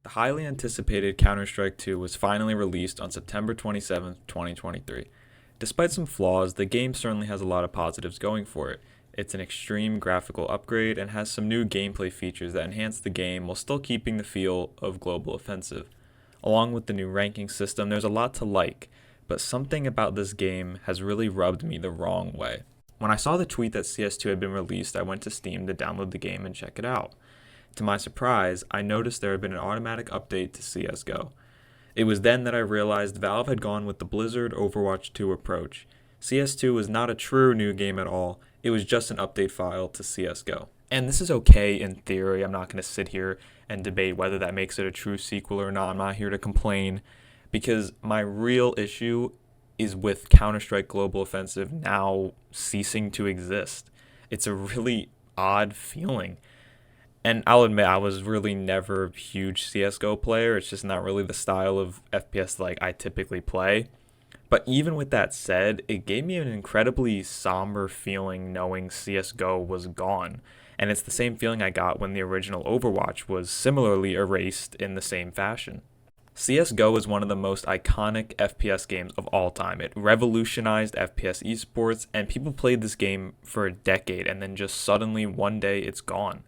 The highly anticipated Counter-Strike 2 was finally released on September 27th, 2023. Despite some flaws, the game certainly has a lot of positives going for it. It's an extreme graphical upgrade and has some new gameplay features that enhance the game while still keeping the feel of Global Offensive. Along with the new ranking system, there's a lot to like, but something about this game has really rubbed me the wrong way. When I saw the tweet that CS2 had been released, I went to Steam to download the game and check it out. To my surprise, I noticed there had been an automatic update to CSGO. It was then that I realized Valve had gone with the Blizzard Overwatch 2 approach. CS2 was not a true new game at all, it was just an update file to CSGO. And this is okay in theory. I'm not going to sit here and debate whether that makes it a true sequel or not. I'm not here to complain, because my real issue is with Counter-Strike Global Offensive now ceasing to exist. It's a really odd feeling. And I'll admit, I was really never a huge CSGO player. It's just not really the style of FPS like I typically play. But even with that said, it gave me an incredibly somber feeling knowing CSGO was gone. And it's the same feeling I got when the original Overwatch was similarly erased in the same fashion. CSGO is one of the most iconic FPS games of all time. It revolutionized FPS esports, and people played this game for a decade, and then just suddenly one day it's gone.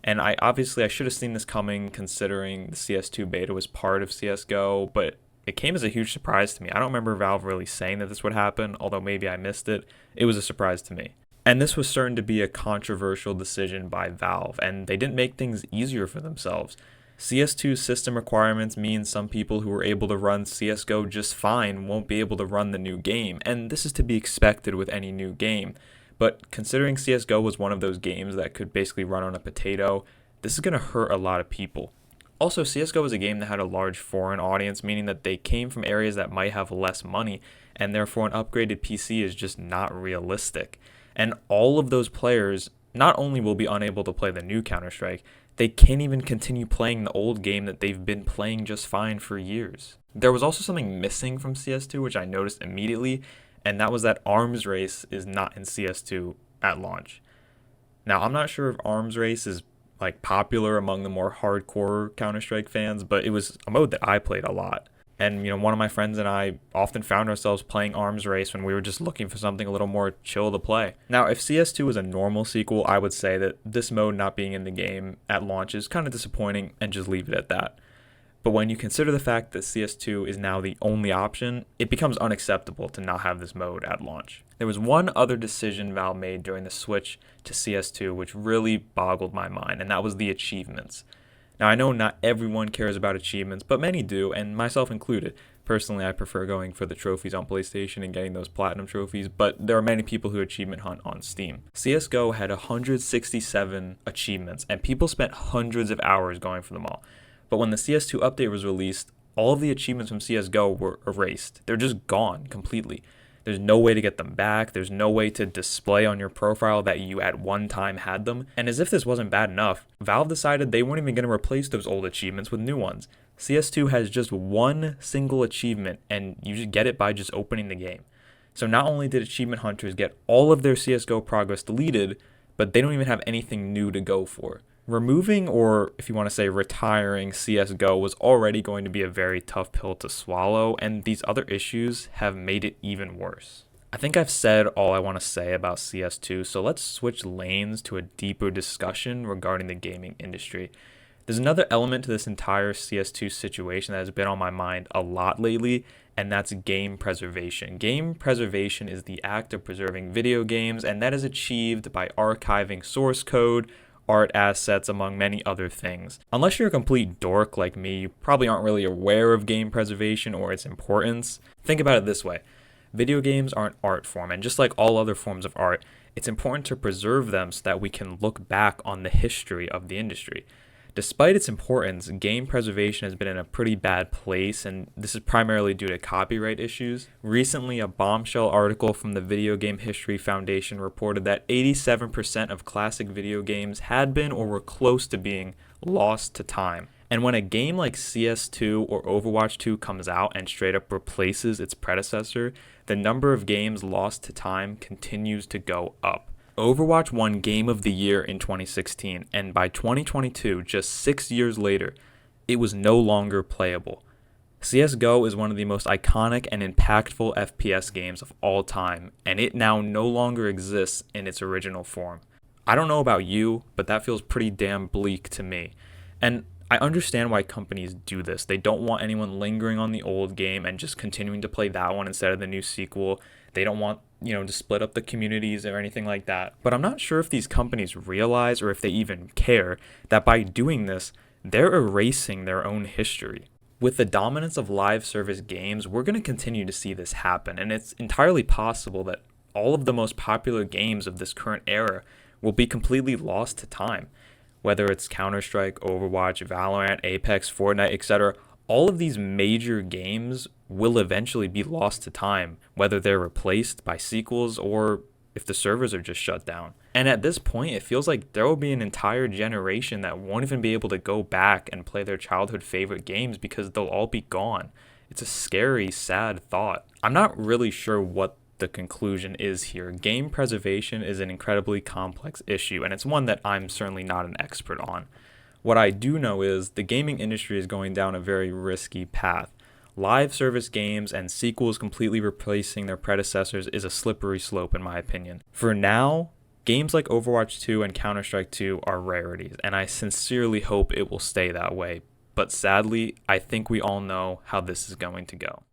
And I should have seen this coming, considering the CS2 beta was part of CSGO, but it came as a huge surprise to me. I don't remember Valve really saying that this would happen, although maybe I missed it. It was a surprise to me. And this was certain to be a controversial decision by Valve, and they didn't make things easier for themselves. CS2's system requirements mean some people who were able to run CSGO just fine won't be able to run the new game, and this is to be expected with any new game. But considering CSGO was one of those games that could basically run on a potato, this is going to hurt a lot of people. Also, CSGO was a game that had a large foreign audience, meaning that they came from areas that might have less money, and therefore an upgraded PC is just not realistic. And all of those players not only will be unable to play the new Counter-Strike, they can't even continue playing the old game that they've been playing just fine for years. There was also something missing from CS2, which I noticed immediately, and that was that Arms Race is not in CS2 at launch. Now, I'm not sure if Arms Race is popular among the more hardcore Counter-Strike fans, but it was a mode that I played a lot. And one of my friends and I often found ourselves playing Arms Race when we were just looking for something a little more chill to play. Now, if CS2 was a normal sequel, I would say that this mode not being in the game at launch is kind of disappointing, and just leave it at that. But when you consider the fact that CS2 is now the only option, it becomes unacceptable to not have this mode at launch. There was one other decision Valve made during the switch to CS2 which really boggled my mind, and that was the achievements. Now, I know not everyone cares about achievements, but many do, and myself included. Personally, I prefer going for the trophies on PlayStation and getting those platinum trophies, but there are many people who achievement hunt on Steam. CSGO had 167 achievements, and people spent hundreds of hours going for them all. But when the CS2 update was released, all of the achievements from CSGO were erased. They're just gone completely. There's no way to get them back. There's no way to display on your profile that you at one time had them. And as if this wasn't bad enough, Valve decided they weren't even going to replace those old achievements with new ones. CS2 has just one single achievement, and you just get it by just opening the game. So not only did achievement hunters get all of their CSGO progress deleted, but they don't even have anything new to go for. Removing, or if you want to say retiring, CSGO was already going to be a very tough pill to swallow, and these other issues have made it even worse. I think I've said all I want to say about CS2, so let's switch lanes to a deeper discussion regarding the gaming industry. There's another element to this entire CS2 situation that has been on my mind a lot lately, and that's game preservation. Game preservation is the act of preserving video games, and that is achieved by archiving source code, art assets, among many other things. Unless you're a complete dork like me, you probably aren't really aware of game preservation or its importance. Think about it this way. Video games are an art form, and just like all other forms of art, it's important to preserve them so that we can look back on the history of the industry. Despite its importance, game preservation has been in a pretty bad place, and this is primarily due to copyright issues. Recently, a bombshell article from the Video Game History Foundation reported that 87% of classic video games had been or were close to being lost to time. And when a game like CS2 or Overwatch 2 comes out and straight up replaces its predecessor, the number of games lost to time continues to go up. Overwatch won Game of the Year in 2016, and by 2022, just 6 years later, it was no longer playable. CSGO is one of the most iconic and impactful FPS games of all time, and it now no longer exists in its original form. I don't know about you, but that feels pretty damn bleak to me. And I understand why companies do this. They don't want anyone lingering on the old game and just continuing to play that one instead of the new sequel. They don't want, to split up the communities or anything like that. But I'm not sure if these companies realize or if they even care that by doing this, they're erasing their own history. With the dominance of live service games, we're going to continue to see this happen, and it's entirely possible that all of the most popular games of this current era will be completely lost to time. Whether it's Counter-Strike, Overwatch, Valorant, Apex, Fortnite, etc., all of these major games will eventually be lost to time, whether they're replaced by sequels or if the servers are just shut down. And at this point, it feels like there will be an entire generation that won't even be able to go back and play their childhood favorite games because they'll all be gone. It's a scary, sad thought. I'm not really sure what the conclusion is here. Game preservation is an incredibly complex issue, and it's one that I'm certainly not an expert on. What I do know is the gaming industry is going down a very risky path. Live service games and sequels completely replacing their predecessors is a slippery slope in my opinion. For now, games like Overwatch 2 and Counter-Strike 2 are rarities, and I sincerely hope it will stay that way. But sadly, I think we all know how this is going to go.